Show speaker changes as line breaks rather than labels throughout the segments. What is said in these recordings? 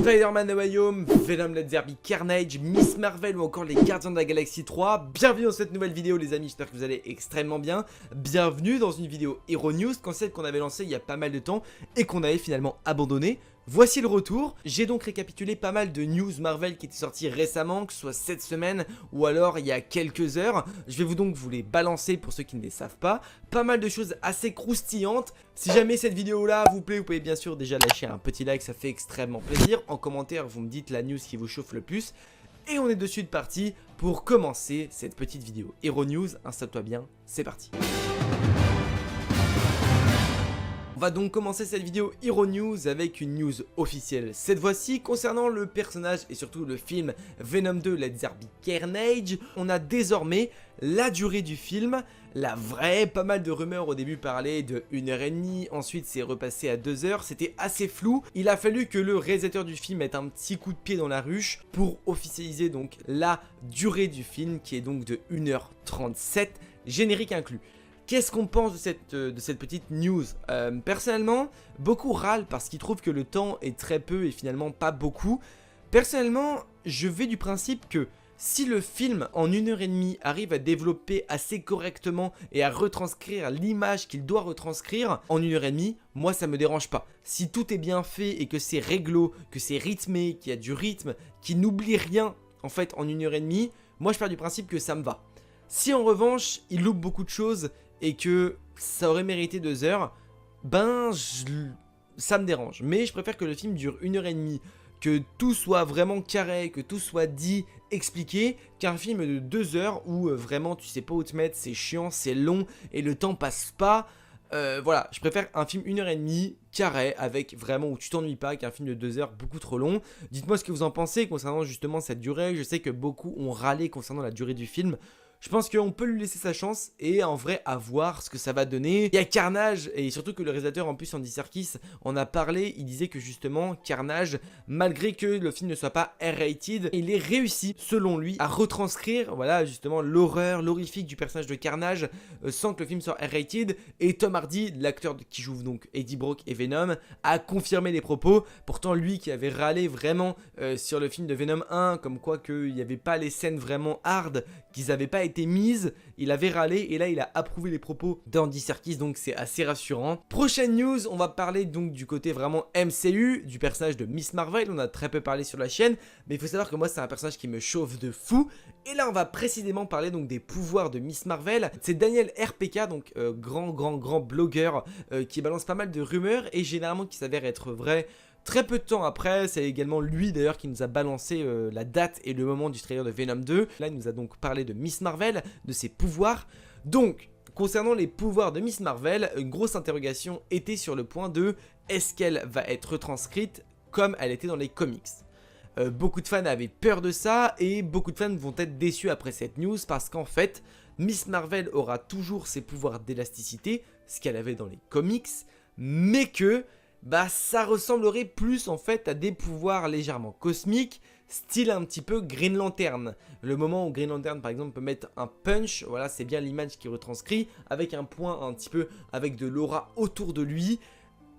Spider-Man No Way Home, Venom Let There Be Carnage, Miss Marvel ou encore les Gardiens de la Galaxie 3. Bienvenue dans cette nouvelle vidéo les amis, j'espère que vous allez extrêmement bien. Bienvenue dans une vidéo Hero News, concept qu'on avait lancé il y a pas mal de temps et qu'on avait finalement abandonné. Voici le retour. J'ai donc récapitulé pas mal de news Marvel qui étaient sorties récemment, que ce soit cette semaine ou alors il y a quelques heures. Je vais vous les balancer pour ceux qui ne les savent pas. Pas mal de choses assez croustillantes. Si jamais cette vidéo là vous plaît, vous pouvez bien sûr déjà lâcher un petit like, ça fait extrêmement plaisir. En commentaire vous me dites la news qui vous chauffe le plus. Et on est de suite parti pour commencer cette petite vidéo Hero News. Installe-toi bien, c'est parti. On va donc commencer cette vidéo Hero News avec une news officielle cette fois-ci concernant le personnage et surtout le film Venom 2 Let There Be Carnage. On a désormais la durée du film, la vraie, pas mal de rumeurs au début parlaient de 1h30, ensuite c'est repassé à 2h, c'était assez flou. Il a fallu que le réalisateur du film mette un petit coup de pied dans la ruche pour officialiser donc la durée du film qui est donc de 1h37, générique inclus. Qu'est-ce qu'on pense de cette petite news? Personnellement, beaucoup râlent parce qu'ils trouvent que le temps est très peu et finalement pas beaucoup. Personnellement, je vais du principe que si le film en 1h30 arrive à développer assez correctement et à retranscrire l'image qu'il doit retranscrire en 1h30, moi ça me dérange pas. Si tout est bien fait et que c'est réglo, que c'est rythmé, qu'il y a du rythme, qu'il n'oublie rien en fait en 1h30, moi je pars du principe que ça me va. Si en revanche il loupe beaucoup de choses et que ça aurait mérité 2 heures, ben ça me dérange. Mais je préfère que le film dure 1h30, que tout soit vraiment carré, que tout soit dit, expliqué, qu'un film de 2 heures où vraiment tu sais pas où te mettre, c'est chiant, c'est long et le temps passe pas. Voilà, je préfère un film 1h30 carré avec vraiment où tu t'ennuies pas qu'un film de 2 heures beaucoup trop long. Dites-moi ce que vous en pensez concernant justement cette durée. Je sais que beaucoup ont râlé concernant la durée du film. Je pense qu'on peut lui laisser sa chance et en vrai à voir ce que ça va donner. Il y a Carnage et surtout que le réalisateur en plus Andy Serkis en a parlé. Il disait que justement Carnage, malgré que le film ne soit pas R-rated, il est réussi selon lui à retranscrire voilà justement l'horreur, l'horrifique du personnage de Carnage sans que le film soit R-rated. Et Tom Hardy, l'acteur qui joue donc Eddie Brock et Venom, a confirmé les propos. Pourtant lui qui avait râlé vraiment sur le film de Venom 1 comme quoi qu'il n'y avait pas les scènes vraiment hard, qu'ils n'avaient pas été mises, il avait râlé et là il a approuvé les propos d'Andy Serkis, donc c'est assez rassurant. Prochaine news, on va parler donc du côté vraiment MCU, du personnage de Miss Marvel. On a très peu parlé sur la chaîne, mais il faut savoir que moi c'est un personnage qui me chauffe de fou. Et là on va précisément parler donc des pouvoirs de Miss Marvel. C'est Daniel RPK, donc grand blogueur qui balance pas mal de rumeurs et généralement qui s'avère être vrai. Très peu de temps après, c'est également lui d'ailleurs qui nous a balancé la date et le moment du trailer de Venom 2. Là, il nous a donc parlé de Miss Marvel, de ses pouvoirs. Donc, concernant les pouvoirs de Miss Marvel, une grosse interrogation était sur le point de est-ce qu'elle va être retranscrite comme elle était dans les comics. Beaucoup de fans avaient peur de ça et beaucoup de fans vont être déçus après cette news parce qu'en fait, Miss Marvel aura toujours ses pouvoirs d'élasticité, ce qu'elle avait dans les comics, mais que bah ça ressemblerait plus en fait à des pouvoirs légèrement cosmiques, style un petit peu Green Lantern. Le moment où Green Lantern par exemple peut mettre un punch, voilà c'est bien l'image qui retranscrit, avec un point un petit peu, avec de l'aura autour de lui,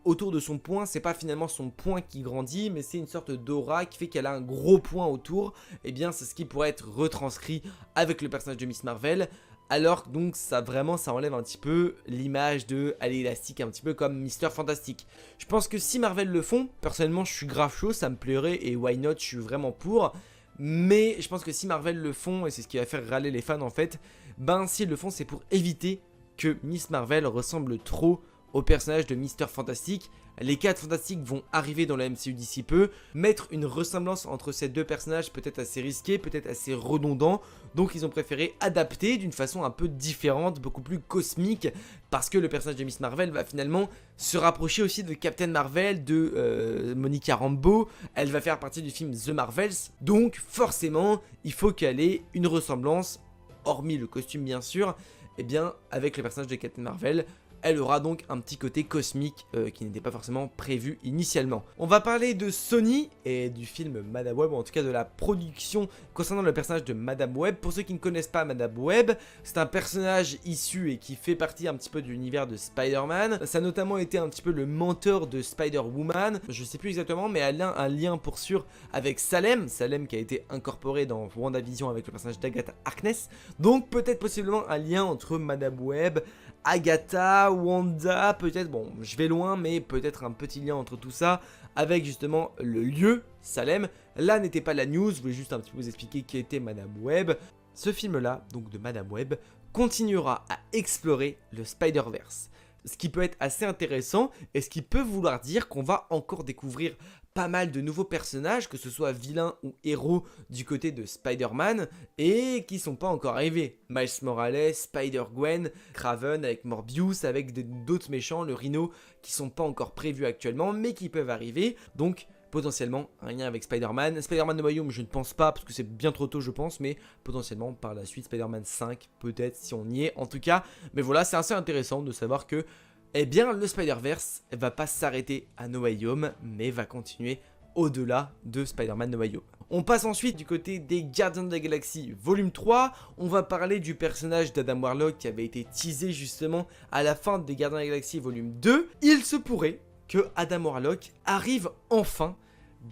autour de son point, c'est pas finalement son point qui grandit, mais c'est une sorte d'aura qui fait qu'elle a un gros point autour, et bien c'est ce qui pourrait être retranscrit avec le personnage de Miss Marvel. Alors donc ça enlève un petit peu l'image de elle est élastique un petit peu comme Mister Fantastic. Je pense que si Marvel le font, personnellement je suis grave chaud, ça me plairait et why not, je suis vraiment pour. Mais je pense que si Marvel le font, et c'est ce qui va faire râler les fans en fait, ben s'ils le font c'est pour éviter que Miss Marvel ressemble trop au personnage de Mister Fantastic. Les 4 Fantastiques vont arriver dans la MCU d'ici peu. Mettre une ressemblance entre ces deux personnages peut-être assez risqué, peut-être assez redondant. Donc ils ont préféré adapter d'une façon un peu différente, beaucoup plus cosmique. Parce que le personnage de Miss Marvel va finalement se rapprocher aussi de Captain Marvel, de Monica Rambeau. Elle va faire partie du film The Marvels. Donc forcément, il faut qu'elle ait une ressemblance, hormis le costume bien sûr, et bien avec le personnage de Captain Marvel. elle aura donc un petit côté cosmique qui n'était pas forcément prévu initialement. On va parler de Sony et du film Madame Web, ou en tout cas de la production concernant le personnage de Madame Web. Pour ceux qui ne connaissent pas Madame Web, c'est un personnage issu et qui fait partie un petit peu de l'univers de Spider-Man. Ça a notamment été un petit peu le mentor de Spider-Woman, je sais plus exactement, mais elle a un lien pour sûr avec Salem qui a été incorporé dans WandaVision avec le personnage d'Agatha Harkness. Donc peut-être possiblement un lien entre Madame Web, Agatha, Wanda, peut-être, bon je vais loin, mais peut-être un petit lien entre tout ça avec justement le lieu, Salem. Là n'était pas la news, je voulais juste un petit peu vous expliquer qui était Madame Web. Ce film là, donc de Madame Web, continuera à explorer le Spider-Verse. Ce qui peut être assez intéressant et ce qui peut vouloir dire qu'on va encore découvrir pas mal de nouveaux personnages, que ce soit vilains ou héros du côté de Spider-Man, et qui sont pas encore arrivés. Miles Morales, Spider-Gwen, Kraven avec Morbius, avec d'autres méchants, le Rhino, qui sont pas encore prévus actuellement, mais qui peuvent arriver, donc potentiellement un lien avec Spider-Man. Spider-Man No Way Home, je ne pense pas, parce que c'est bien trop tôt je pense, mais potentiellement par la suite Spider-Man 5, peut-être si on y est en tout cas. Mais voilà, c'est assez intéressant de savoir que eh bien, le Spider-Verse va pas s'arrêter à No Way Home, mais va continuer au-delà de Spider-Man No Way Home. On passe ensuite du côté des Gardiens de la Galaxie volume 3. On va parler du personnage d'Adam Warlock qui avait été teasé justement à la fin des Gardiens de la Galaxie volume 2. Il se pourrait que Adam Warlock arrive enfin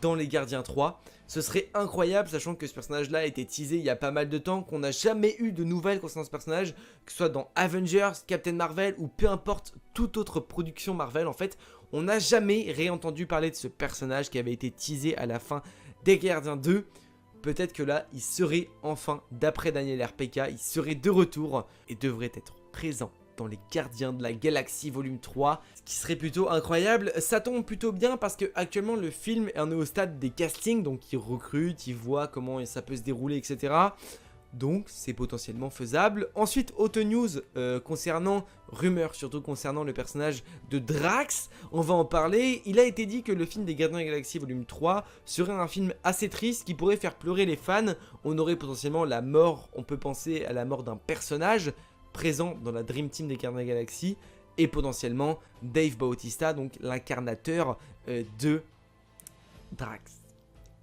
dans les Gardiens 3. Ce serait incroyable, sachant que ce personnage-là a été teasé il y a pas mal de temps, qu'on n'a jamais eu de nouvelles concernant ce personnage, que ce soit dans Avengers, Captain Marvel ou peu importe toute autre production Marvel. En fait, on n'a jamais réentendu parler de ce personnage qui avait été teasé à la fin des Gardiens 2. Peut-être que là, il serait enfin, d'après Daniel RPK, il serait de retour et devrait être présent dans les Gardiens de la Galaxie volume 3, ce qui serait plutôt incroyable. Ça tombe plutôt bien parce que actuellement le film est au stade des castings, donc ils recrutent, ils voient comment ça peut se dérouler, etc. Donc c'est potentiellement faisable. Ensuite, autre news concernant, rumeur surtout concernant le personnage de Drax, on va en parler. Il a été dit que le film des Gardiens de la Galaxie volume 3 serait un film assez triste qui pourrait faire pleurer les fans. On aurait potentiellement la mort, on peut penser à la mort d'un personnage présent dans la Dream Team des Gardiens de la Galaxie, et potentiellement Dave Bautista, donc l'incarnateur de Drax.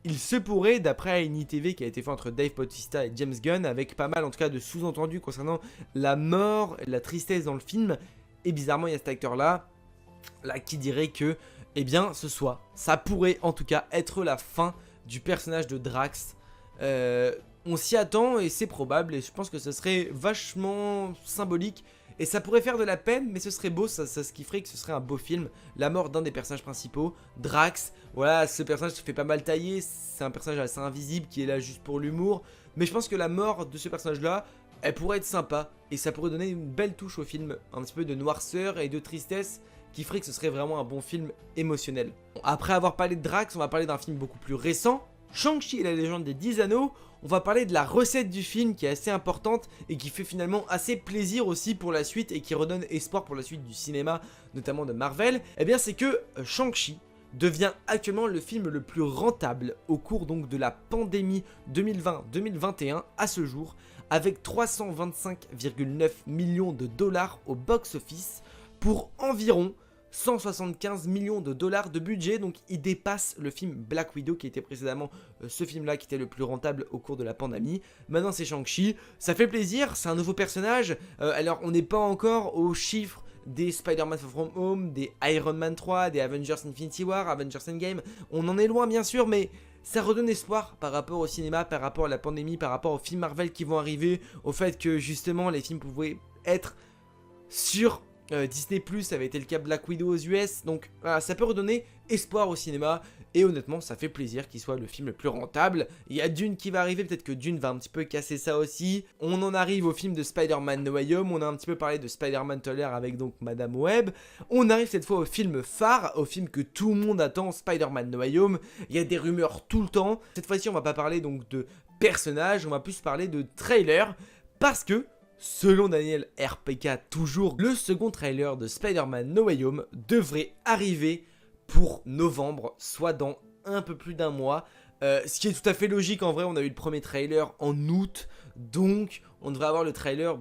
Il se pourrait, d'après une ITV qui a été fait entre Dave Bautista et James Gunn, avec pas mal en tout cas de sous-entendus concernant la mort, la tristesse dans le film, et bizarrement il y a cet acteur là qui dirait que, eh bien ça pourrait en tout cas être la fin du personnage de Drax. On s'y attend et c'est probable, et je pense que ce serait vachement symbolique et ça pourrait faire de la peine, mais ce serait beau, ce qui ferait que ce serait un beau film. La mort d'un des personnages principaux, Drax, voilà, ce personnage se fait pas mal tailler, c'est un personnage assez invisible qui est là juste pour l'humour, mais je pense que la mort de ce personnage là, elle pourrait être sympa et ça pourrait donner une belle touche au film, un petit peu de noirceur et de tristesse qui ferait que ce serait vraiment un bon film émotionnel. Après avoir parlé de Drax, on va parler d'un film beaucoup plus récent, Shang-Chi et la légende des 10 anneaux. On va parler de la recette du film qui est assez importante et qui fait finalement assez plaisir aussi pour la suite et qui redonne espoir pour la suite du cinéma, notamment de Marvel. Eh bien c'est que Shang-Chi devient actuellement le film le plus rentable au cours donc de la pandémie 2020-2021 à ce jour, avec 325,9 millions de dollars au box-office pour environ 175 millions de dollars de budget, donc il dépasse le film Black Widow qui était précédemment ce film là qui était le plus rentable au cours de la pandémie. Maintenant c'est Shang-Chi, ça fait plaisir, c'est un nouveau personnage, alors on n'est pas encore aux chiffres des Spider-Man Far From Home, des Iron Man 3, des Avengers Infinity War, Avengers Endgame, on en est loin bien sûr, mais ça redonne espoir par rapport au cinéma, par rapport à la pandémie, par rapport aux films Marvel qui vont arriver, au fait que justement les films pouvaient être sur Disney+, ça avait été le cas Black Widow aux US, donc voilà, ça peut redonner espoir au cinéma, et honnêtement ça fait plaisir qu'il soit le film le plus rentable. Il y a Dune qui va arriver, peut-être que Dune va un petit peu casser ça aussi. On en arrive au film de Spider-Man No Way Home, on a un petit peu parlé de Spider-Man tout à l'heure avec donc Madame Web. On arrive cette fois au film phare, au film que tout le monde attend, Spider-Man No Way Home. Il y a des rumeurs tout le temps, cette fois-ci on va pas parler donc de personnages, on va plus parler de trailers, parce que selon Daniel RPK toujours, le second trailer de Spider-Man No Way Home devrait arriver pour novembre, soit dans un peu plus d'un mois. Ce qui est tout à fait logique en vrai, on a eu le premier trailer en août, donc on devrait avoir le trailer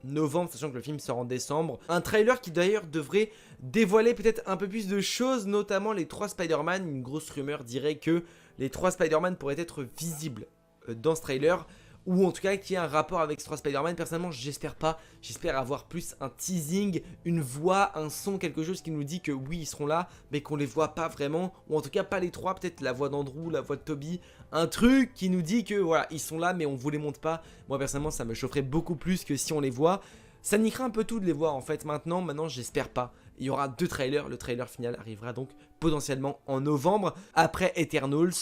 novembre, sachant que le film sort en décembre. Un trailer qui d'ailleurs devrait dévoiler peut-être un peu plus de choses, notamment les 3 Spider-Man. Une grosse rumeur dirait que les 3 Spider-Man pourraient être visibles dans ce trailer, ou en tout cas qu'il y ait un rapport avec ces 3 Spider-Man. Personnellement, j'espère pas. J'espère avoir plus un teasing, une voix, un son, quelque chose qui nous dit que oui, ils seront là, mais qu'on les voit pas vraiment, ou en tout cas pas les 3, peut-être la voix d'Andrew, la voix de Toby, un truc qui nous dit que voilà, ils sont là, mais on vous les montre pas. Moi personnellement, ça me chaufferait beaucoup plus que si on les voit. Ça niquerait un peu tout de les voir en fait. Maintenant j'espère pas. Il y aura 2 trailers. Le trailer final arrivera donc potentiellement en novembre, après Eternals.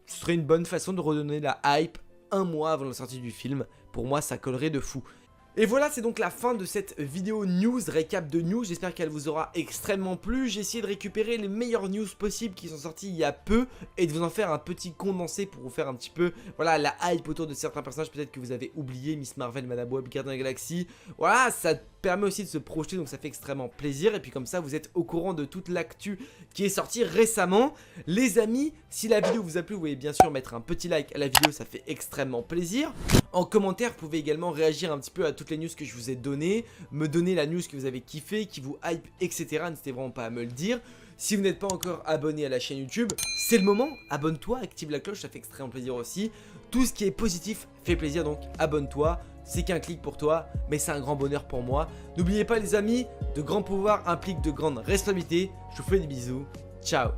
Ce serait une bonne façon de redonner la hype un mois avant la sortie du film. Pour moi, ça collerait de fou. Et voilà, c'est donc la fin de cette vidéo news, récap de news. J'espère qu'elle vous aura extrêmement plu. J'ai essayé de récupérer les meilleures news possibles qui sont sorties il y a peu et de vous en faire un petit condensé pour vous faire un petit peu, voilà, la hype autour de certains personnages peut-être que vous avez oublié, Miss Marvel, Madame Web, Gardien de la Galaxie. Voilà, ça permet aussi de se projeter, donc ça fait extrêmement plaisir. Et puis comme ça, vous êtes au courant de toute l'actu qui est sortie récemment. Les amis, si la vidéo vous a plu, vous pouvez bien sûr mettre un petit like à la vidéo, ça fait extrêmement plaisir. En commentaire, vous pouvez également réagir un petit peu à toutes les news que je vous ai données, me donner la news que vous avez kiffé, qui vous hype, etc. N'hésitez vraiment pas à me le dire. Si vous n'êtes pas encore abonné à la chaîne YouTube, c'est le moment, abonne-toi, active la cloche, ça fait extrêmement plaisir aussi. Tout ce qui est positif fait plaisir, donc abonne-toi. C'est qu'un clic pour toi, mais c'est un grand bonheur pour moi. N'oubliez pas les amis, de grands pouvoirs impliquent de grandes responsabilités. Je vous fais des bisous, ciao.